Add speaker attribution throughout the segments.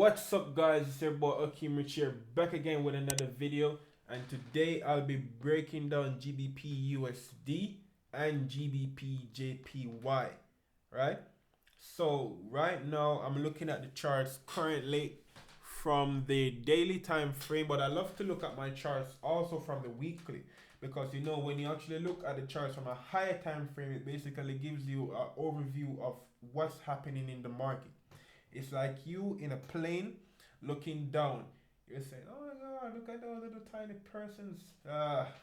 Speaker 1: What's up, guys? It's your boy Okeim Rich here, back again with another video. And today I'll be breaking down GBPUSD and GBPJPY, right? So right now I'm looking at the charts currently from the daily time frame, but I love to look at my charts also from the weekly, because when you actually look at the charts from a higher time frame, it basically gives you an overview of what's happening in the market. It's like you in a plane looking down. You're saying, "Oh my God, look at those little tiny persons."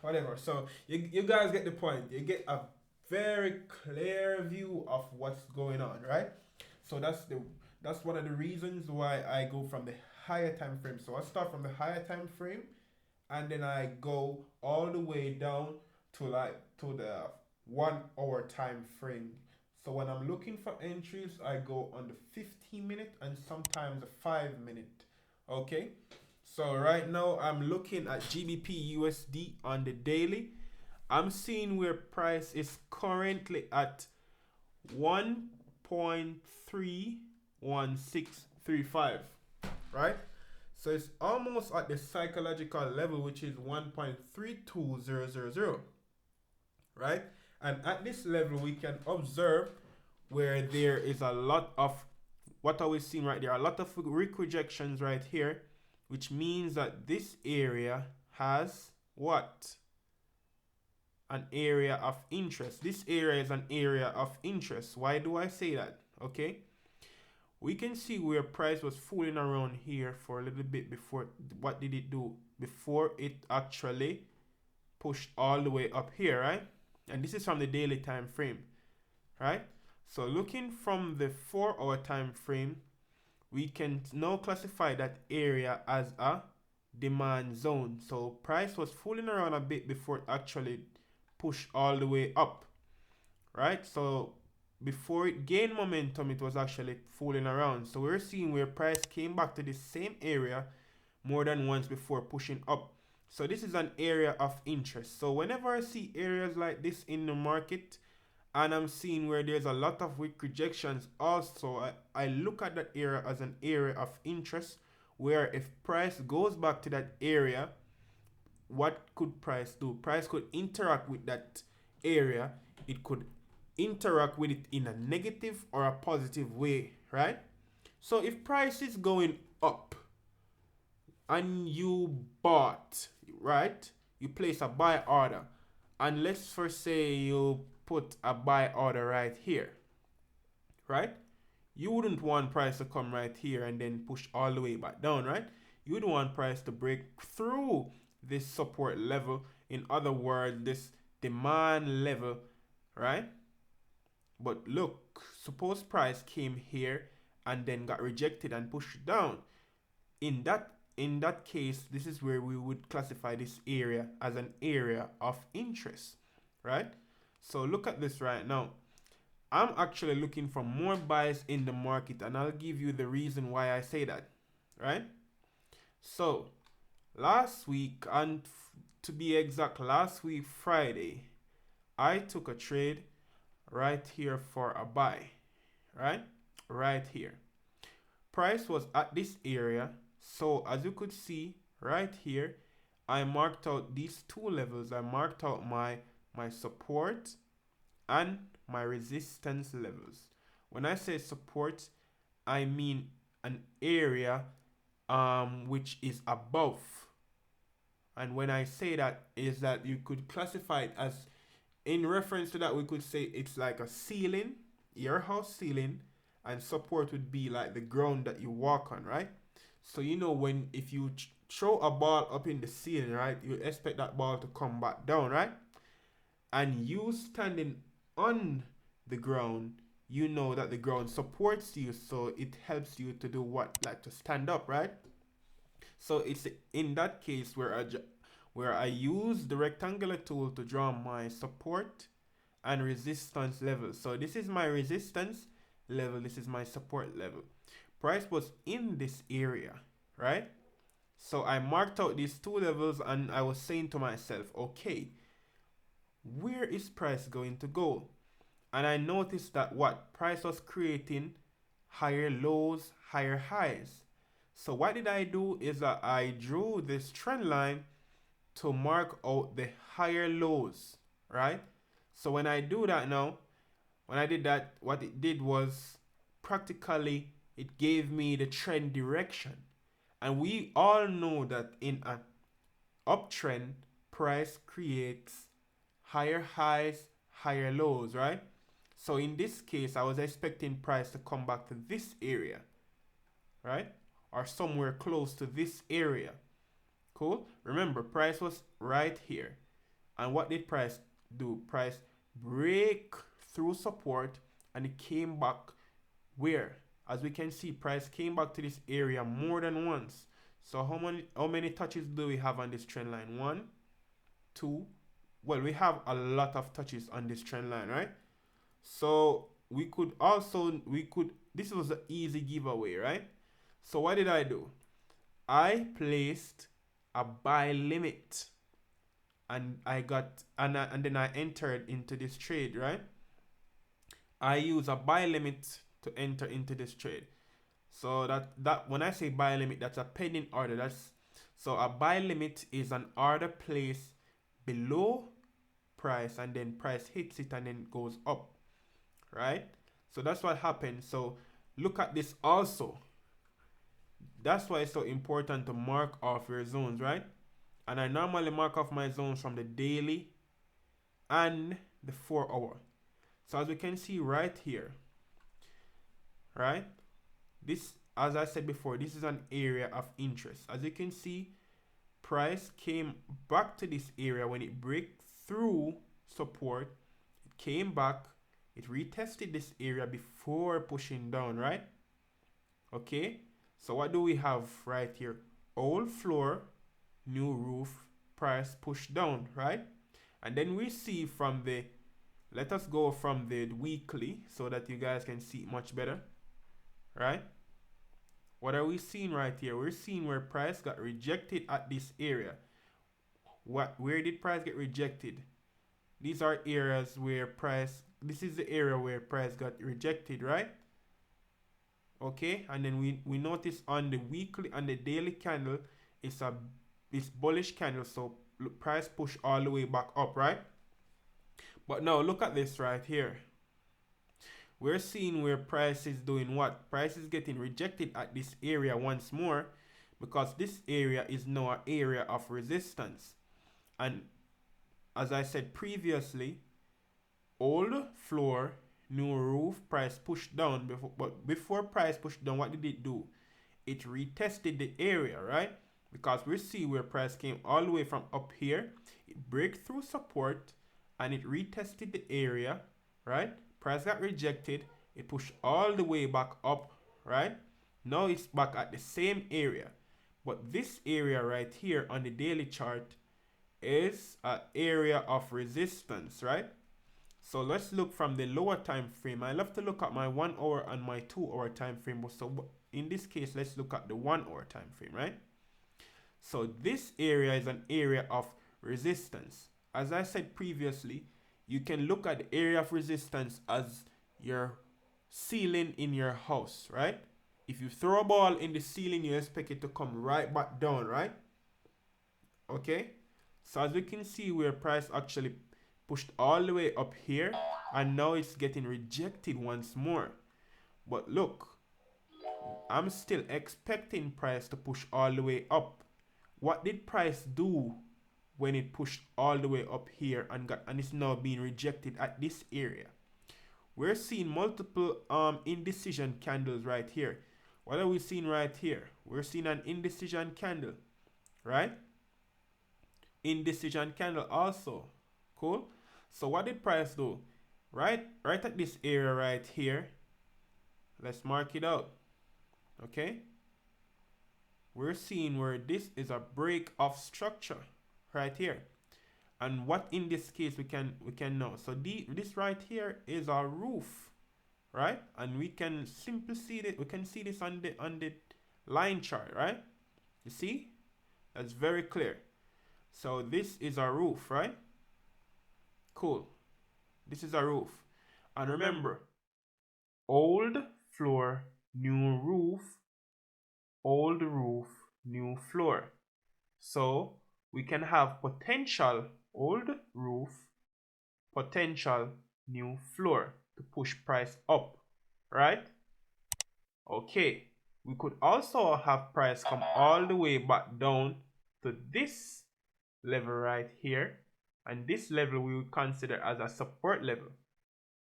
Speaker 1: Whatever. So you guys get the point. You get a very clear view of what's going on, right? So that's one of the reasons why I go from the higher time frame. So I start from the higher time frame, and then I go all the way down to the 1 hour time frame. So when I'm looking for entries, I go on the 15 minute and sometimes the 5 minute. Okay. So right now I'm looking at GBP USD on the daily. I'm seeing where price is currently at 1.31635, right? So it's almost at the psychological level, which is 1.32000, right? And at this level, we can observe where there is a lot of, what are we seeing right there? A lot of Rick rejections right here, which means that this area has what? An area of interest. This area is an area of interest. Why do I say that? Okay. We can see where price was fooling around here for a little bit before. What did it do? Before it actually pushed all the way up here, right? And this is from the daily time frame, right? So looking from the 4 hour time frame, we can now classify that area as a demand zone. So price was fooling around a bit before it actually pushed all the way up, right? So before it gained momentum, it was actually fooling around. So we're seeing where price came back to the same area more than once before pushing up. So this is an area of interest. So whenever I see areas like this in the market, and I'm seeing where there's a lot of weak rejections also, I look at that area as an area of interest, where if price goes back to that area, what could price do? Price could interact with that area. It could interact with it in a negative or a positive way, right? So if price is going up and you bought, right? You place a buy order, and let's first say you put a buy order right here, right? You wouldn't want price to come right here and then push all the way back down, right? You would want price to break through this support level. In other words, this demand level, right? But look, suppose price came here and then got rejected and pushed down. In that case, this is where we would classify this area as an area of interest, right? So look at this right now. I'm actually looking for more buys in the market, and I'll give you the reason why I say that, right? So last week, and to be exact, last week Friday, I took a trade right here for a buy, right? Right here. Price was at this area. So as you could see right here, I marked out these two levels. I marked out my support and my resistance levels. When I say support, I mean an area which is above. And when I say that, is that you could classify it as, in reference to that, we could say it's like a ceiling, your house ceiling, and support would be like the ground that you walk on, right? So when if you throw a ball up in the ceiling, right, you expect that ball to come back down, right? And you standing on the ground, you know that the ground supports you, so it helps you to do what? Like to stand up, right? So it's in that case where I use the rectangular tool to draw my support and resistance level. So this is my resistance level, this is my support level. Price was in this area, right? So I marked out these two levels, and I was saying to myself, okay, where is price going to go? And I noticed that what price was creating higher lows, higher highs. So what did I do is that I drew this trend line to mark out the higher lows, right? So when I do that now, when I did that, what it did was practically it gave me the trend direction. And we all know that in an uptrend, price creates higher highs, higher lows, right? So in this case, I was expecting price to come back to this area, right? Or somewhere close to this area. Cool? Remember, price was right here. And what did price do? Price break through support and it came back where? As we can see, price came back to this area more than once. So how many touches do we have on this trend line? One, two. Well, we have a lot of touches on this trend line, right? So this was an easy giveaway, right? So what did I do? I placed a buy limit and then I entered into this trade, right? I use a buy limit to enter into this trade. So that when I say buy limit, that's a pending order. So a buy limit is an order placed below price and then price hits it and then goes up, right? So that's what happens. So look at this also. That's why it's so important to mark off your zones, right? And I normally mark off my zones from the daily and the 4 hour. So as we can see right here, right? This, as I said before, this is an area of interest. As you can see, price came back to this area when it break through support. It came back, it retested this area before pushing down, right? Okay, so what do we have right here? Old floor, new roof, price push down, right? And then we see from the, let us go from the weekly so that you guys can see it much better, right? What are we seeing right here? We're seeing where price got rejected at this area. Where did price get rejected? These are areas where price, this is the area where price got rejected, right? Okay, and then we notice on the weekly and the daily candle, it's bullish candle, so price push all the way back up, right? But now look at this right here. We're seeing where price is doing what? Price is getting rejected at this area once more because this area is now an area of resistance. And as I said previously, old floor, new roof, price pushed down. But before price pushed down, what did it do? It retested the area, right? Because we see where price came all the way from up here. It break through support and it retested the area, right? Price got rejected. It pushed all the way back up, right? Now it's back at the same area. But this area right here on the daily chart is an area of resistance, right? So let's look from the lower time frame. I love to look at my 1 hour and my 2 hour time frame. So in this case, let's look at the 1 hour time frame, right? So this area is an area of resistance. As I said previously, you can look at the area of resistance as your ceiling in your house, right? If you throw a ball in the ceiling, you expect it to come right back down, right? Okay? So as we can see where price actually pushed all the way up here and now it's getting rejected once more. But look, I'm still expecting price to push all the way up. What did price do when it pushed all the way up here and it's now being rejected at this area? We're seeing multiple indecision candles right here. What are we seeing right here? We're seeing an indecision candle, right? Indecision candle also. Cool. So what did price do? Right at this area right here. Let's mark it out. Okay. We're seeing where this is a break of structure right here. And what in this case we can know. So this right here is our roof, right? And we can simply see that we can see this on the line chart, right? You see? That's very clear. So this is our roof, right? Cool. This is our roof. And remember, old floor, new roof, old roof, new floor. So we can have potential old roof, potential new floor to push price up, right? Okay, we could also have price come all the way back down to this level right here, and this level we would consider as a support level,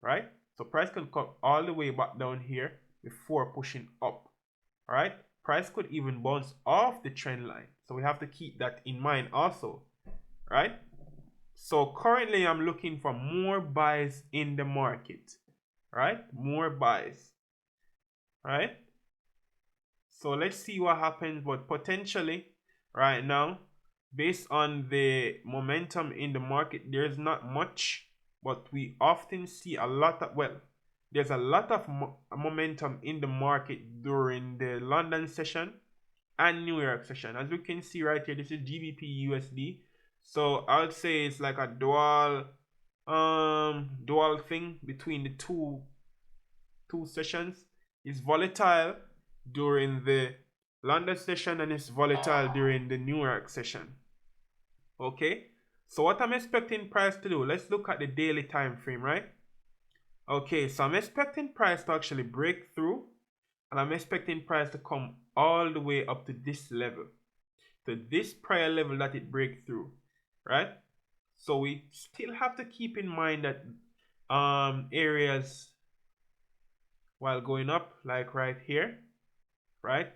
Speaker 1: right? So price can come all the way back down here before pushing up, right? Price could even bounce off the trend line, so we have to keep that in mind also, right? So currently I'm looking for more buys in the market, right? More buys, right? So let's see what happens, but potentially right now, based on the momentum in the market, there's not much, but we often see a lot of, well, there's a lot of momentum in the market during the London session and New York session. As we can see right here, this is GBP USD. So I would say it's like a dual thing between the two sessions. It's volatile during the London session and it's volatile during the New York session. Okay, so what I'm expecting price to do, let's look at the daily time frame, right? Okay, so I'm expecting price to actually break through, and I'm expecting price to come all the way up to this level, to this prior level that it break through, right? So we still have to keep in mind that areas while going up, like right here, right?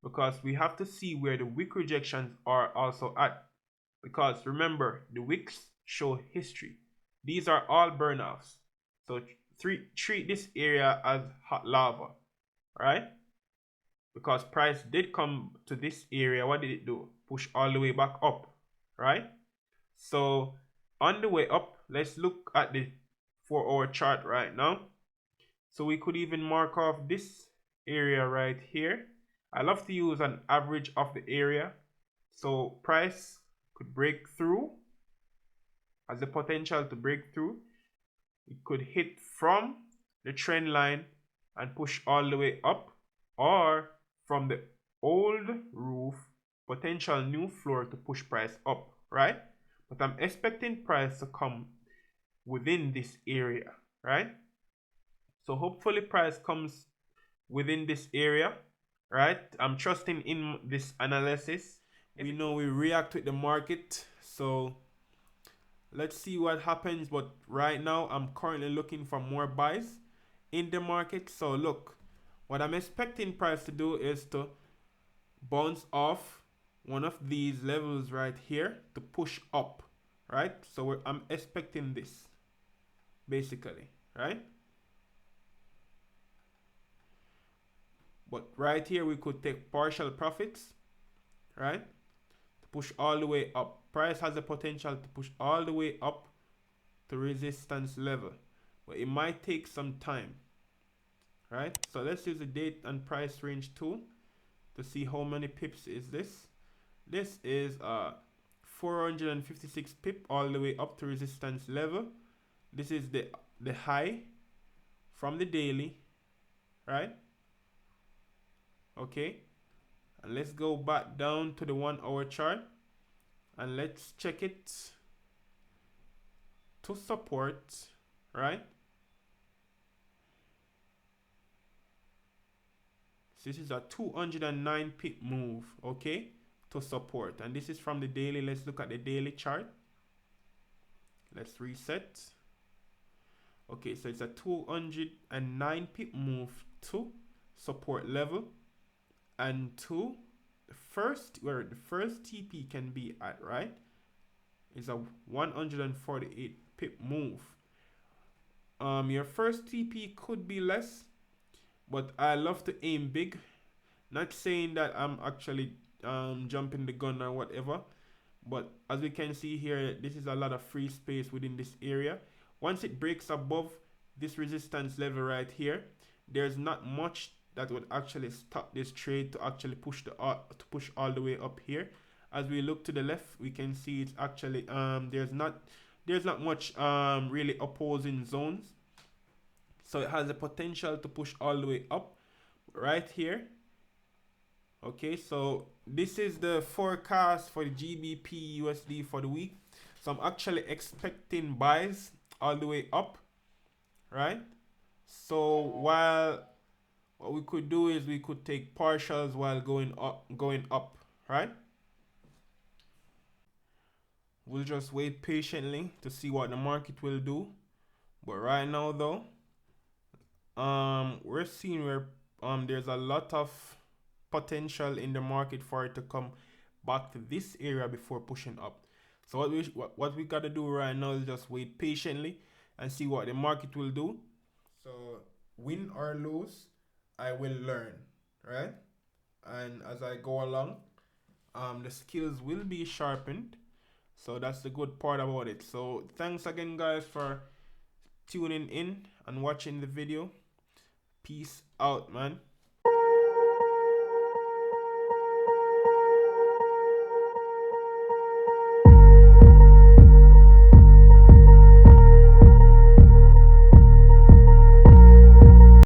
Speaker 1: Because we have to see where the wick rejections are also at, because remember, the wicks show history. These are all burn-offs, so treat this area as hot lava, right? Because price did come to this area, what did it do? Push all the way back up, right? So on the way up, let's look at the 4-hour chart right now. So we could even mark off this area right here. I love to use an average of the area. So price could break through, has the potential to break through. It could hit from the trend line and push all the way up, or from the old roof, potential new floor to push price up, right? But I'm expecting price to come within this area, right? So hopefully price comes within this area, right? I'm trusting in this analysis. We know we react with the market, so let's see what happens. But right now I'm currently looking for more buys in the market. So look, what I'm expecting price to do is to bounce off one of these levels right here to push up, right? So I'm expecting this basically, right? But right here we could take partial profits, right? To push all the way up. Price has the potential to push all the way up to resistance level, but it might take some time, right? So let's use the date and price range tool to see how many pips is this. This is 456 pip all the way up to resistance level. This is the high from the daily, right? Okay, and let's go back down to the 1-hour chart and let's check it to support, right? So this is a 209 pip move, okay, to support, and this is from the daily. Let's look at the daily chart. Let's reset. Okay, so it's a 209 pip move to support level, and to the first, where the first TP can be at, right, is a 148 pip move. Your first TP could be less, but I love to aim big. Not saying that I'm actually jumping the gun or whatever, but as we can see here, this is a lot of free space within this area. Once it breaks above this resistance level right here, there's not much that would actually stop this trade to actually push all the way up here. As we look to the left, we can see it's actually there's not much really opposing zones, so it has the potential to push all the way up right here, Okay, so this is the forecast for the GBP USD for the week. So I'm actually expecting buys all the way up, right? So while what we could do is we could take partials while going up, right? We'll just wait patiently to see what the market will do. But right now though, we're seeing where there's a lot of potential in the market for it to come back to this area before pushing up. So what we gotta do right now is just wait patiently and see what the market will do. So win or lose, I will learn, right? And as I go along, the skills will be sharpened. So that's the good part about it. So thanks again, guys, for tuning in and watching the video. Peace out, man.